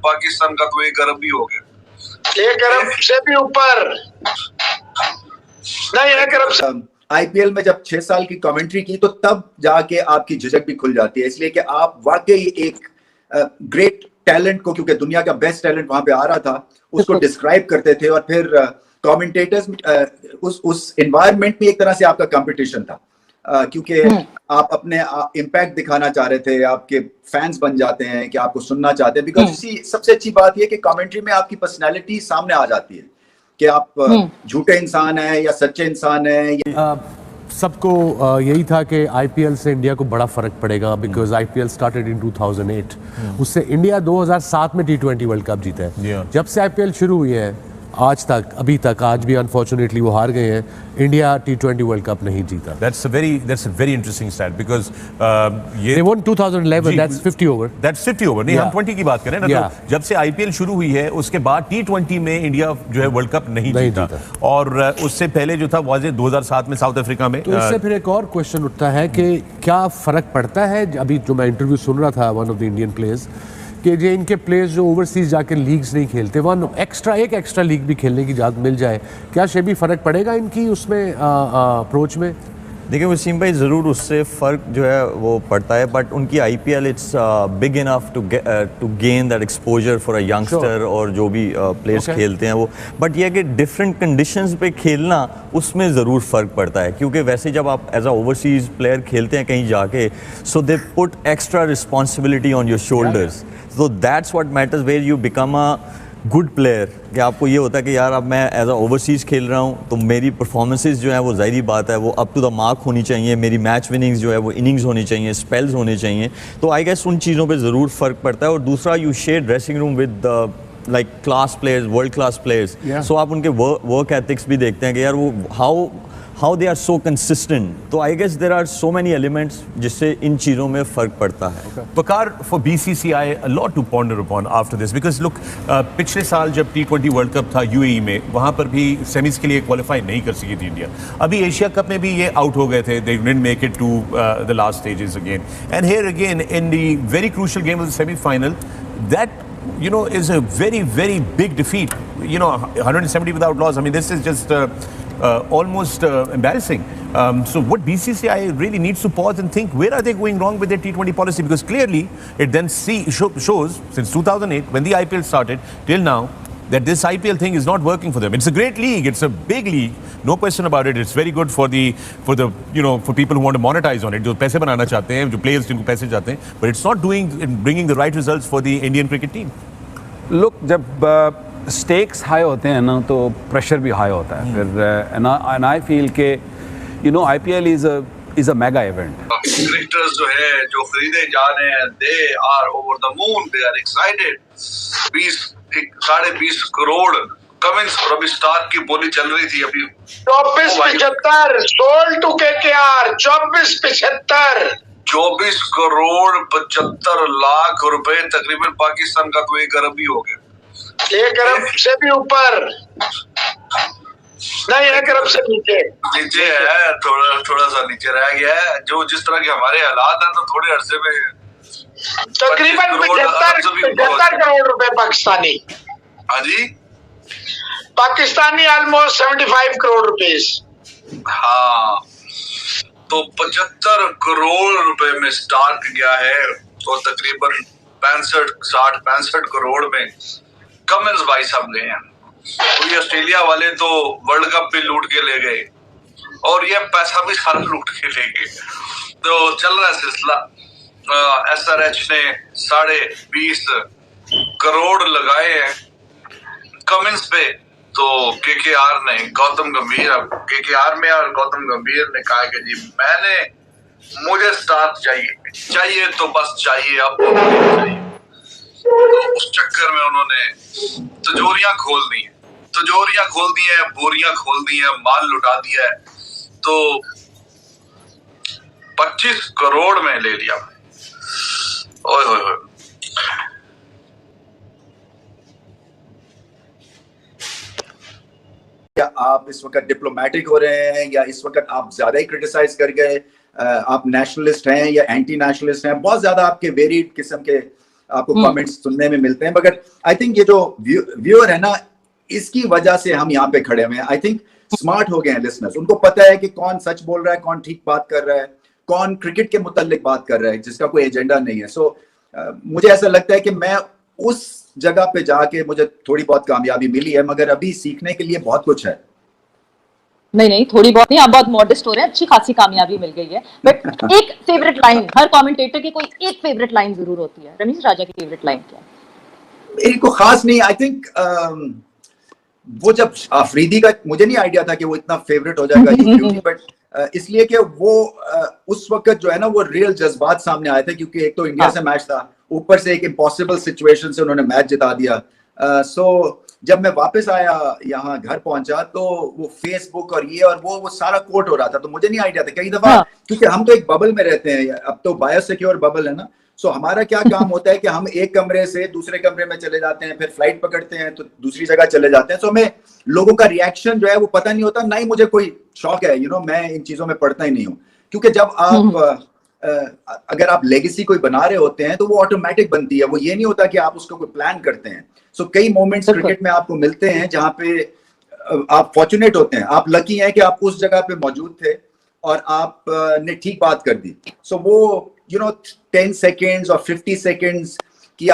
पाकिस्तान का तो 1 अरब भी हो गया, 1 अरब से भी ऊपर नहीं, 1 अरब से। आईपीएल में जब 6 साल की कमेंट्री की तो तब जाके आपकी झिझक भी खुल जाती है, इसलिए कि आप वाकई एक ग्रेट टैलेंट को, क्योंकि दुनिया का बेस्ट टैलेंट वहां पे आ रहा था, उसको डिस्क्राइब करते थे और फिर कमेंटेटर्स उस एनवायरनमेंट में एक तरह से आपका कंपटीशन था, क्योंकि आप अपने इम्पैक्ट दिखाना चाह रहे थे, आपके फैंस बन जाते हैं कि आपको सुनना चाहते हैं, बिकॉज इसी सबसे अच्छी बात यह कि कमेंट्री में आपकी पर्सनैलिटी सामने आ जाती है कि आप झूठे इंसान हैं या सच्चे इंसान हैं। सबको यही था कि आईपीएल से इंडिया को बड़ा फर्क पड़ेगा, बिकॉज आईपीएल स्टार्टेड इन 2008। उससे इंडिया 2007 में T20 वर्ल्ड कप जीता है। जब से आईपीएल शुरू हुई है आज तक, अभी तक, आज भी अनफॉर्चुनेटली वो हार गए हैं, इंडिया T20 वर्ल्ड कप नहीं जीता। That's a very interesting stat because they won 2011, that's 50 over। That's 50 over, नहीं, हम 20 की बात करें ना। तो जब से आईपीएल शुरू हुई है उसके बाद T20 में इंडिया जो है वर्ल्ड कप नहीं जीता। और उससे पहले जो था वो 2007 में साउथ अफ्रीका में। तो इससे फिर एक और क्वेश्चन उठता है कि क्या फर्क पड़ता है, अभी जो मैं इंटरव्यू सुन रहा था one of the Indian players, कि जो इनके प्लेयर्स जो ओवरसीज जाकर लीग्स नहीं खेलते, एक एक्स्ट्रा लीग भी खेलने की इजाज़त मिल जाए, क्या शे भी फ़र्क पड़ेगा इनकी उसमें अप्रोच में? देखिए वसीम भाई, ज़रूर उससे फ़र्क जो है वो पड़ता है, बट उनकी IPL it's big enough to gain that exposure for a youngster और जो भी प्लेयर्स खेलते हैं वो। बट यह कि डिफरेंट कंडीशंस पे खेलना, उसमें ज़रूर फ़र्क पड़ता है, क्योंकि वैसे जब आप एज अ ओवरसीज़ प्लेयर खेलते हैं कहीं जाके, so they put extra responsibility on your shoulders, so that's what matters where you become a good player। कि आपको ये होता है कि यार अब मैं एज अ ओवरसीज़ खेल रहा हूँ तो मेरी परफॉर्मेंसेस जो है वो ज़ाहिरी बात है वो अप टू द मार्क होनी चाहिए, मेरी मैच विनिंग्स जो है वो इनिंग्स होनी चाहिए, स्पेल्स होने चाहिए। तो आई गेस उन चीज़ों पे ज़रूर फ़र्क पड़ता है। और दूसरा, you share dressing room with like class players, world class players, so आप उनके वर्क एथिक्स भी देखते हैं कि यार वो how they are so consistent। तो I guess there are so many elements जिससे इन चीज़ों में फ़र्क पड़ता है। Pakar, for BCCI a lot to ponder upon after this because look, पिछले साल जब T20 वर्ल्ड कप था यूएई में, वहाँ पर भी सेमीज के लिए क्वालिफाई नहीं कर सकी थी इंडिया। अभी एशिया कप में भी ये आउट हो गए थे, they didn't make it to the last stages again, and here again in the very crucial game of the semi-final, that is a very big defeat, 170 without loss. I mean, this is just almost embarrassing. So what BCCI really needs to pause and think, where are they going wrong with their T20 policy? Because clearly it then shows since 2008 when the IPL started till now that this IPL thing is not working for them. It's a great league, it's a big league, no question about it. It's very good for the for people who want to monetize on it, जो पैसे बनाना चाहते हैं, जो players जिनको पैसे चाहते हैं, but it's not bringing the right results for the Indian cricket team. Look, जब स्टेक्स हाई होते हैं ना तो प्रेशर भी हाई होता है फिर, एंड आई फील के IPL is a mega event. Cricketers जो है जो खरीदे जा रहे हैं, they are over the moon, they are excited. 20-25 crore Cummins और अभी स्टार्क की बोली चल रही थी अभी 24-75 sold to KKR, 24-75 24 crore 75 lakh रुपए तकरीबन पाकिस्तान का तो 1 अरब भी हो गया, 1 अरब से भी ऊपर नहीं, 1 अरब से नीचे है, थोड़ा सा नीचे रह गया है। जो जिस तरह के हमारे हालात हैं तो थोड़े अरसे में तकरीबन 75 करोड़ रुपए पाकिस्तानी। हाँ जी, पाकिस्तानी ऑलमोस्ट 75 करोड़ रुपीस। हाँ, तो 75 करोड़ रुपए में स्टार्ट गया है और तकरीबन 65 करोड़ में कमिंस भाई साहब गए हैं। तो ये ऑस्ट्रेलिया वाले तो वर्ल्ड कप भी लूट के ले गए और ये पैसा भी सारा लूट के ले गए। तो चल रहा है सिलसिला। SRH ने 20.5 करोड़ लगाए हैं कमिंस पे, तो KKR ने, गौतम गंभीर, अब KKR में और गौतम गंभीर ने कहा कि जी मुझे स्टार्ट चाहिए तो बस चाहिए, अब तो चाहिए। तो उस चक्कर में उन्होंने तिजोरियां खोल दी हैं, बोरियां खोल दी हैं, माल लुटा दिया है। तो 25 करोड़ में ले लिया। ओए होए होए। क्या आप इस वक्त डिप्लोमेटिक हो रहे हैं या इस वक्त आप ज्यादा ही क्रिटिसाइज कर गए? आप नेशनलिस्ट हैं या एंटी नेशनलिस्ट हैं? बहुत ज्यादा आपके वेरिड किस्म के आपको कमेंट्स सुनने में मिलते हैं, मगर आई थिंक ये जो व्यूअर है ना, इसकी वजह से हम यहाँ पे खड़े हुए हैं। आई थिंक स्मार्ट हो गए हैं लिसनर्स, उनको पता है कि कौन सच बोल रहा है, कौन ठीक बात कर रहा है, कौन क्रिकेट के मुताल्लिक बात कर रहा है जिसका कोई एजेंडा नहीं है। सो मुझे ऐसा लगता है कि मैं उस जगह पे जाके मुझे थोड़ी बहुत कामयाबी मिली है, मगर अभी सीखने के लिए बहुत कुछ है। नहीं, थोड़ी बहुत नहीं, आप बहुत मॉडेस्ट हो रहे हैं, अच्छी खासी कामयाबी मिल गई है। बट एक फेवरेट लाइन, हर कमेंटेटर की कोई एक फेवरेट लाइन जरूर होती है। रमीज राजा की फेवरेट लाइन क्या है? मेरी को खास नहीं, आई थिंक वो जब अफरीदी का, मुझे नहीं आइडिया था कि वो इतना फेवरेट हो जाएगा यूट्यूब, बट इसलिए कि वो उस वक्त जो है ना वो रियल जज्बात सामने आए थे, क्योंकि एक तो इंडिया से मैच था, ऊपर से एक इम्पॉसिबल सिचुएशन से उन्होंने मैच जिता दिया। सो जब मैं वापस आया, यहाँ घर पहुंचा, तो वो फेसबुक और ये और वो सारा कोट हो रहा था, तो मुझे नहीं आइडिया था। कई दफा क्योंकि हम तो एक बबल में रहते हैं, अब तो बायोसिक्योर बबल है ना, सो हमारा क्या काम होता है कि हम एक कमरे से दूसरे कमरे में चले जाते हैं, फिर फ्लाइट पकड़ते हैं तो दूसरी जगह चले जाते हैं। सो हमें लोगों का रिएक्शन जो है वो पता नहीं होता, ना ही मुझे कोई शौक है, मैं इन चीजों में पढ़ता ही नहीं हूँ, क्योंकि जब आप अगर आप लेगेसी कोई बना रहे होते हैं तो वो ऑटोमेटिक बनती है, वो ये नहीं होता कि आप उसको कोई प्लान करते हैं। सो कई मोमेंट्स क्रिकेट में आपको मिलते हैं जहां पे आप फॉर्चुनेट होते हैं, आप लकी हैं कि आप उस जगह पे मौजूद थे और आप ने ठीक बात कर दी। सो वो 10 सेकेंड्स और 50 सेकेंड्स की